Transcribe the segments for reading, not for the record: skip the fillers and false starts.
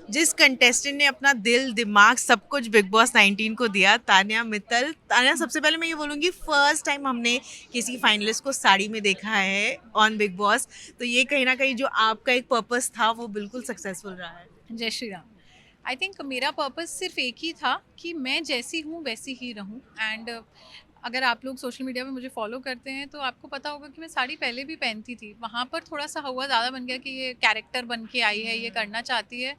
जिस कंटेस्टेंट ने अपना दिल दिमाग सब कुछ बिग बॉस 19 को दिया, तान्या मित्तल। तान्या, सबसे पहले मैं ये बोलूँगी, फर्स्ट टाइम हमने किसी फाइनलिस्ट को साड़ी में देखा है ऑन बिग बॉस, तो ये कहीं ना कहीं जो आपका एक पर्पस था वो बिल्कुल सक्सेसफुल रहा है। जय श्री राम। आई थिंक मेरा पर्पस सिर्फ एक ही था कि मैं जैसी हूँ वैसी ही रहूँ। एंड अगर आप लोग सोशल मीडिया पे मुझे फॉलो करते हैं तो आपको पता होगा कि मैं साड़ी पहले भी पहनती थी। वहाँ पर थोड़ा सा हुआ ज़्यादा बन गया कि ये कैरेक्टर बन के आई है, ये करना चाहती है।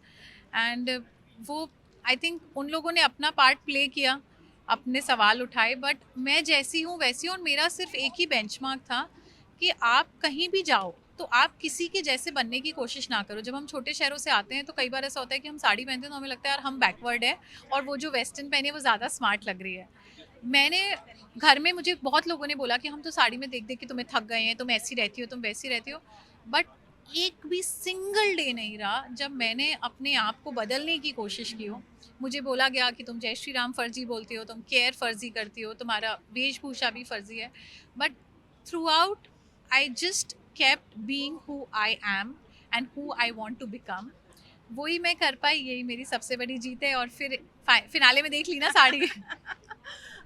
एंड वो आई थिंक उन लोगों ने अपना पार्ट प्ले किया, अपने सवाल उठाए, बट मैं जैसी हूँ वैसी हूँ। और मेरा सिर्फ एक ही बेंचमार्क था कि आप कहीं भी जाओ तो आप किसी के जैसे बनने की कोशिश ना करो। जब हम छोटे शहरों से आते हैं तो कई बार ऐसा होता है कि हम साड़ी पहनते हैं तो हमें लगता है यार हम बैकवर्ड है, और वो जो वेस्टर्न पहनी है वो ज़्यादा स्मार्ट लग रही है। मैंने घर में, मुझे बहुत लोगों ने बोला कि हम तो साड़ी में देख देख के तुम्हें थक गए हैं, तुम ऐसी रहती हो, तुम वैसी रहती हो। बट एक भी सिंगल डे नहीं रहा जब मैंने अपने आप को बदलने की कोशिश की हो। मुझे बोला गया कि तुम जय श्री राम फर्जी बोलती हो, तुम केयर फर्जी करती हो, तुम्हारा वेशभूषा भी फर्जी है। But through out I just kept being who I am and who I want to become। वही मैं कर पाई, यही मेरी सबसे बड़ी जीत है। और फिर फिनाले में देख ली ना साड़ी।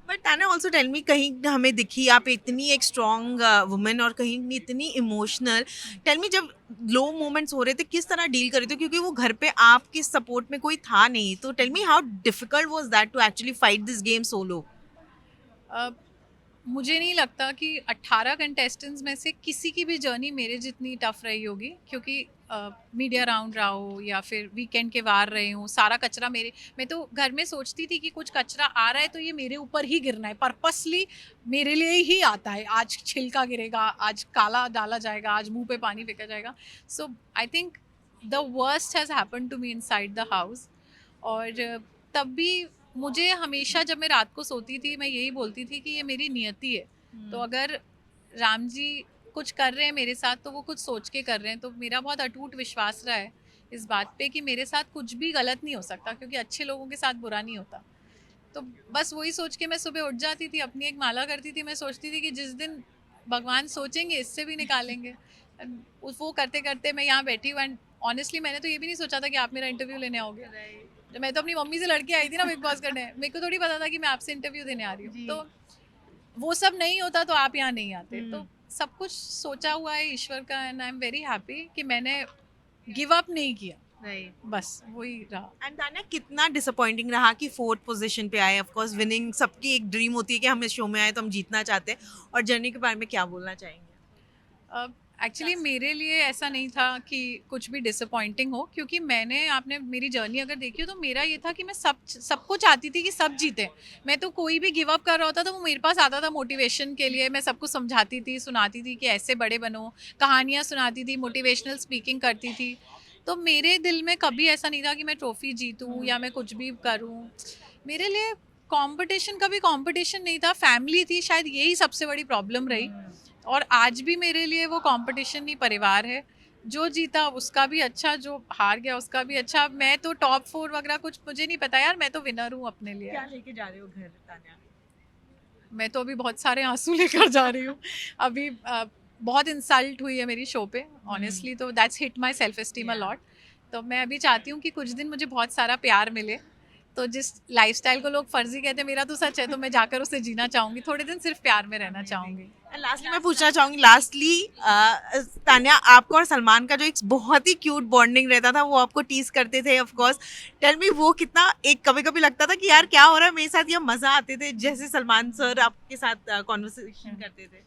बट ताना ऑल्सो टेल मी, कहीं हमें दिखी आप इतनी एक स्ट्रॉन्ग वुमेन और कहीं इतनी इमोशनल। टेल मी, जब लो मोमेंट्स हो रहे थे किस तरह डील कर रहे थे, क्योंकि वो घर पे आपके सपोर्ट में कोई था नहीं, तो tell me how difficult was that to actually fight this game solo. मुझे नहीं लगता कि 18 कंटेस्टेंट्स में से किसी की भी जर्नी मेरे जितनी टफ रही होगी, क्योंकि मीडिया राउंड रहा हो या फिर वीकेंड के वार रहे हूँ, सारा कचरा मेरे, मैं तो घर में सोचती थी कि कुछ कचरा आ रहा है तो ये मेरे ऊपर ही गिरना है, पर्पसली मेरे लिए ही आता है। आज छिलका गिरेगा, आज काला डाला जाएगा, आज मुंह पे पानी फेंका जाएगा। So I think the worst has happen to me inside the house. और तब भी मुझे हमेशा, जब मैं रात को सोती थी, मैं यही बोलती थी कि ये मेरी नियति है। तो अगर राम जी कुछ कर रहे हैं मेरे साथ तो वो कुछ सोच के कर रहे हैं। तो मेरा बहुत अटूट विश्वास रहा है इस बात पे कि मेरे साथ कुछ भी गलत नहीं हो सकता, क्योंकि अच्छे लोगों के साथ बुरा नहीं होता। तो बस वही सोच के मैं सुबह उठ जाती थी, अपनी एक माला करती थी। मैं सोचती थी कि जिस दिन भगवान सोचेंगे इससे भी निकालेंगे। वो करते करते मैं यहाँ बैठी हूँ। एंड ऑनेस्टली मैंने तो ये भी नहीं सोचा था कि आप मेरा इंटरव्यू लेने आओगे। जब मैं तो अपनी मम्मी से लड़के आई थी ना बिग बॉस करने, मेरे को थोड़ी पता था कि मैं आपसे इंटरव्यू देने आ रही हूँ। तो वो सब नहीं होता तो आप यहाँ नहीं आते। तो सब कुछ सोचा हुआ है ईश्वर का। And I am very happy कि मैंने गिव अप नहीं किया। बस वही रहा। एंड ताना, कितना डिसअपॉइंटिंग रहा कि फोर्थ पोजीशन पे आए। ऑफ कोर्स विनिंग सबकी एक ड्रीम होती है कि हम इस शो में आए तो हम जीतना चाहते हैं, और जर्नी के बारे में क्या बोलना चाहेंगे? एक्चुअली मेरे लिए ऐसा नहीं था कि कुछ भी डिसअपॉइंटिंग हो, क्योंकि मैंने, आपने मेरी जर्नी अगर देखी हो तो मेरा ये था कि मैं सबको चाहती थी कि सब जीते। मैं तो कोई भी गिव अप कर रहा होता तो वो मेरे पास आता था मोटिवेशन के लिए। मैं सबको समझाती थी, सुनाती थी कि ऐसे बड़े बनो, कहानियाँ सुनाती थी, मोटिवेशनल स्पीकिंग करती थी। तो मेरे दिल में कभी ऐसा नहीं था कि मैं ट्रॉफी जीतूँ या मैं कुछ भी करूँ। मेरे लिए कंपटीशन कभी कंपटीशन नहीं था, फैमिली थी। शायद यही सबसे बड़ी प्रॉब्लम रही। और आज भी मेरे लिए वो कंपटीशन नहीं, परिवार है। जो जीता उसका भी अच्छा, जो हार गया उसका भी अच्छा। मैं तो टॉप 4 वगैरह कुछ मुझे नहीं पता यार, मैं तो विनर हूँ अपने लिए। क्या लेके जा रहे हो घर, तान्या? मैं तो अभी बहुत सारे आंसू लेकर जा रही हूँ। अभी बहुत इंसल्ट हुई है मेरी शो पे ऑनेस्टली, तो that's hit my self esteem a lot. तो मैं अभी चाहती हूँ कि कुछ दिन मुझे बहुत सारा प्यार मिले। तो जिस लाइफस्टाइल को लोग फर्जी कहते हैं, मेरा तो सच है, तो मैं जाकर उसे जीना चाहूँगी। थोड़े दिन सिर्फ प्यार में रहना चाहूँगी। लास्टली मैं पूछना चाहूंगी, लास्टली तान्या, आपको और सलमान का जो एक बहुत ही क्यूट बॉन्डिंग रहता था, वो आपको टीज करते थे ऑफ कोर्स। टेल मी, वो कितना एक कभी कभी लगता था कि यार क्या हो रहा है मेरे साथ, ये मजा आते थे जैसे सलमान सर आपके साथ कॉन्वर्सेशन करते थे।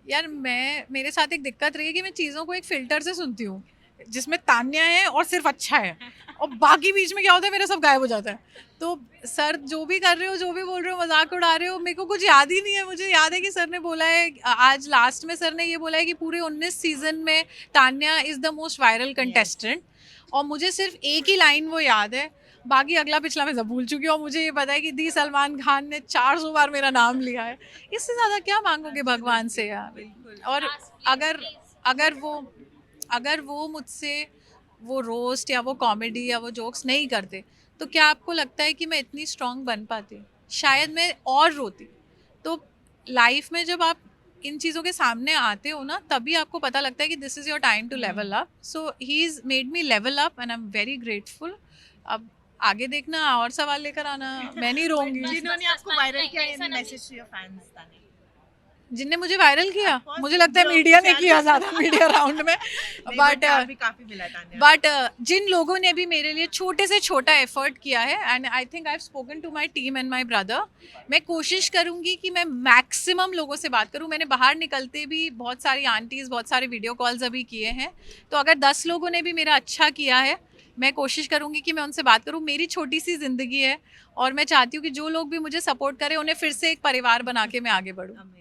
यार मेरे साथ एक दिक्कत रही है कि मैं चीज़ों को एक फ़िल्टर से सुनती हूँ, जिसमें तान्या है और सिर्फ अच्छा है, और बाकी बीच में क्या होता है मेरा सब गायब हो जाता है। तो सर जो भी कर रहे हो, जो भी बोल रहे हो, मजाक उड़ा रहे हो, मेरे को कुछ याद ही नहीं है। मुझे याद है कि सर ने बोला है, आज लास्ट में सर ने ये बोला है कि पूरे 19 सीजन में Tanya is the most viral contestant. और मुझे सिर्फ एक ही लाइन वो याद है, बाकी अगला पिछला मैं सब भूल चुकी हूँ। और मुझे ये पता है कि दी सलमान खान ने 400 बार मेरा नाम लिया है। इससे ज़्यादा क्या मांगोगे भगवान से यार। और अगर अगर वो अगर वो मुझसे वो रोस्ट या वो कॉमेडी या वो जोक्स नहीं करते तो क्या आपको लगता है कि मैं इतनी स्ट्रांग बन पाती? शायद मैं और रोती। तो लाइफ में जब आप इन चीज़ों के सामने आते हो ना, तभी आपको पता लगता है कि this is your time to level up. So he is made me level up and I am very grateful. अब आगे देखना और सवाल लेकर आना, मैं नहीं रोऊंगी। जिन्होंने आपको वायरल किया any message to your fans ताने? जिनने मुझे वायरल किया, Of course, मुझे लगता है जो मीडिया ने channel- किया ज़्यादा मीडिया राउंड में, नहीं, बट प्यार भी काफी मिला तान्या। बट जिन लोगों ने भी मेरे लिए छोटे से छोटा एफर्ट किया है, and I think I have spoken to my team and my brother, मैं कोशिश करूंगी कि मैं मैक्सिमम लोगों से बात करूं। मैंने बाहर निकलते भी बहुत सारी आंटीज़, बहुत सारे वीडियो कॉल्स अभी किए हैं, तो अगर 10 लोगों ने भी मेरा अच्छा किया है, मैं कोशिश करूंगी कि मैं उनसे बात करूं। मेरी छोटी सी ज़िंदगी है और मैं चाहती हूँ कि जो लोग भी मुझे सपोर्ट करें उन्हें फिर से एक परिवार बना के मैं आगे बढ़ूँ।